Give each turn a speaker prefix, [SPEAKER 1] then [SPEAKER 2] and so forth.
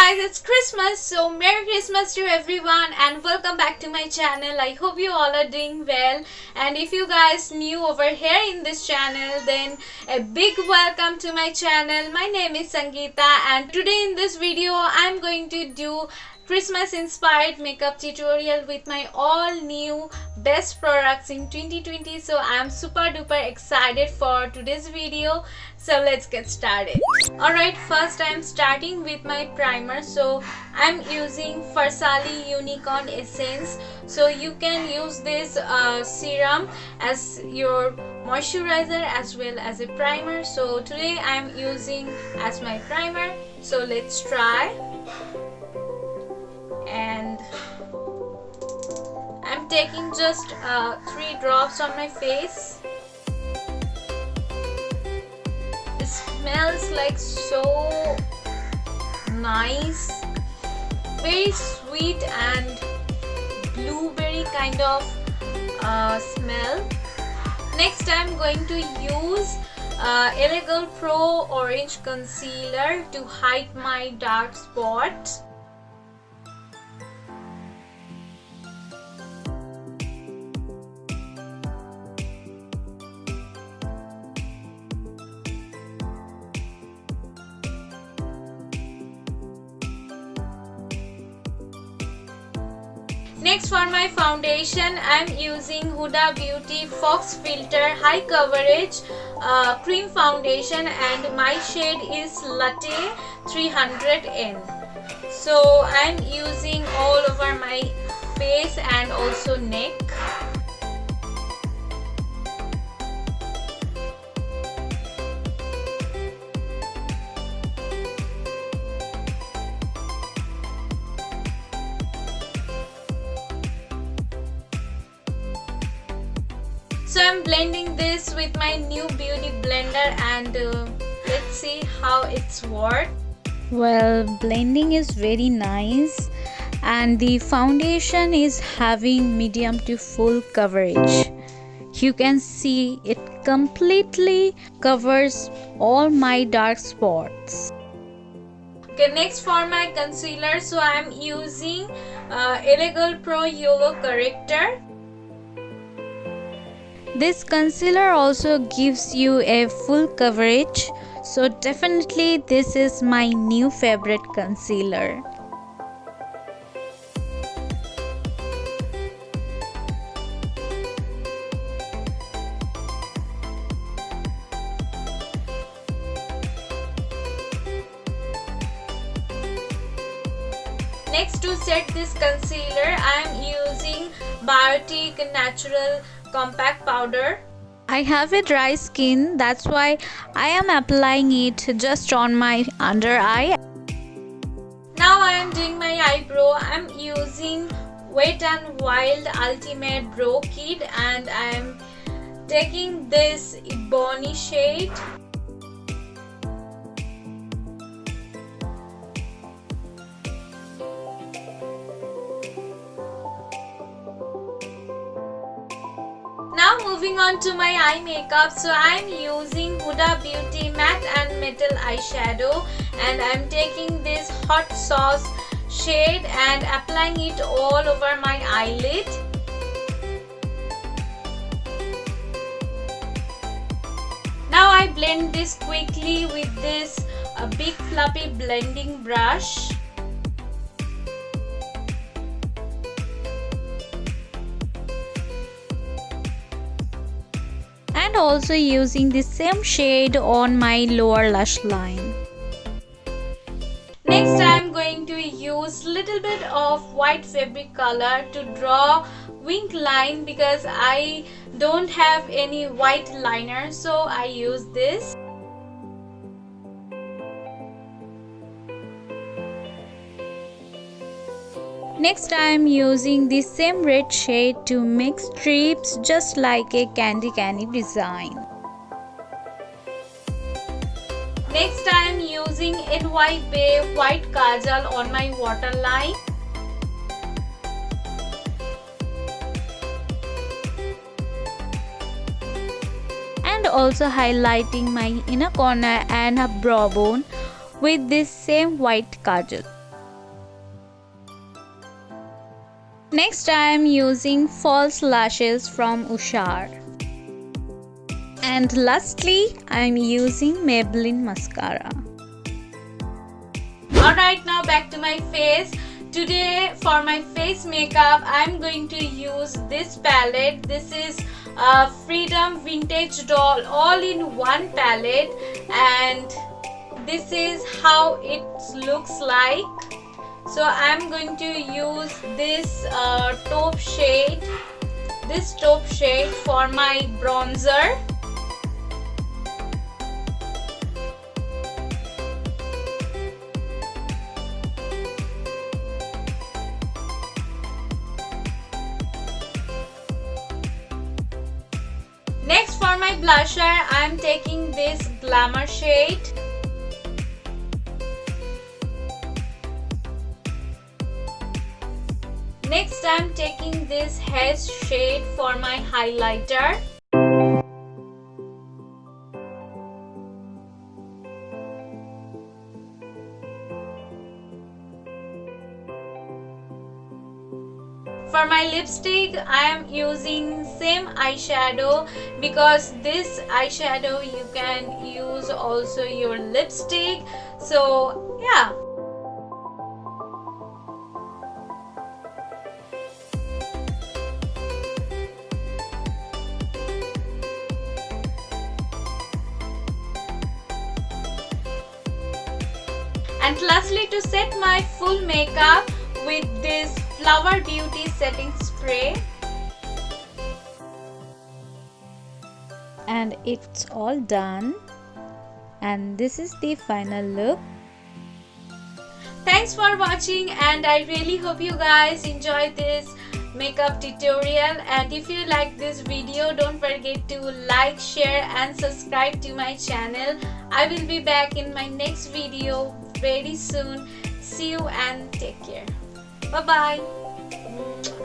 [SPEAKER 1] guys, it's Christmas, so Merry Christmas to everyone and welcome back to my channel. I hope you all are doing well, and if you guys new over here in this channel, then a big welcome to my channel. My name is Sangita, and today in this video I'm going to do Christmas inspired makeup tutorial with my all new best products in 2020. So I'm super duper excited for today's video, so let's get started. Alright, first I'm starting with my primer. So I'm using Farsali Unicorn Essence. So you can use this serum as your moisturizer as well as a primer. So today I'm using as my primer, so let's try. And I'm taking just 3 drops on my face. It smells like so nice, very sweet and blueberry kind of smell. Next I'm going to use Elegant Pro Orange Concealer to hide my dark spots. Next, for my foundation, I'm using Huda Beauty Fox Filter High Coverage Cream Foundation, and my shade is Latte 300N. So I'm using all over my face and also neck. So I'm blending this with my new beauty blender, and let's see how it's worked.
[SPEAKER 2] Well, blending is very nice, and the foundation is having medium to full coverage. You can see it completely covers all my dark spots.
[SPEAKER 1] Okay, next for my concealer, so I'm using Elegant Pro Yellow Corrector.
[SPEAKER 2] This concealer also gives you a full coverage, so definitely this is my new favorite concealer.
[SPEAKER 1] Next, to set this concealer, I am using Biotic Natural Compact Powder.
[SPEAKER 2] I have a dry skin, that's why I am applying it just on my under eye.
[SPEAKER 1] Now I am doing my eyebrow. I am using Wet n Wild Ultimate Brow Kit, and I am taking this Ebony shade. Now moving on to my eye makeup, so I am using Huda Beauty Matte and Metal Eyeshadow, and I am taking this Hot Sauce shade and applying it all over my eyelid. Now I blend this quickly with this big fluffy blending brush.
[SPEAKER 2] And also using the same shade on my lower lash line.
[SPEAKER 1] Next I am going to use little bit of white fabric color to draw wing line, because I don't have any white liner, so I use this.
[SPEAKER 2] Next I am using the same red shade to make strips just like a candy design.
[SPEAKER 1] Next I am using NYB White Kajal on my waterline.
[SPEAKER 2] And also highlighting my inner corner and a brow bone with this same white kajal. Next I am using false lashes from Ushar. And lastly I am using Maybelline mascara.
[SPEAKER 1] Alright, now back to my face. Today for my face makeup I'm going to use this palette. This is a Freedom Vintage Doll all-in-one palette, and this is how it looks like. So I'm going to use this taupe shade for my bronzer. Next, for my blusher, I am taking this Glamour shade. Next, I am taking this Haze shade for my highlighter. For my lipstick, I am using same eyeshadow, because this eyeshadow you can use also your lipstick. So yeah. And lastly, to set my full makeup with this Flower Beauty setting spray.
[SPEAKER 2] And it's all done, and this is the final look.
[SPEAKER 1] Thanks for watching, and I really hope you guys enjoyed this makeup tutorial. And if you like this video, don't forget to like, share and subscribe to my channel. I will be back in my next video very soon. See you and take care. Bye bye.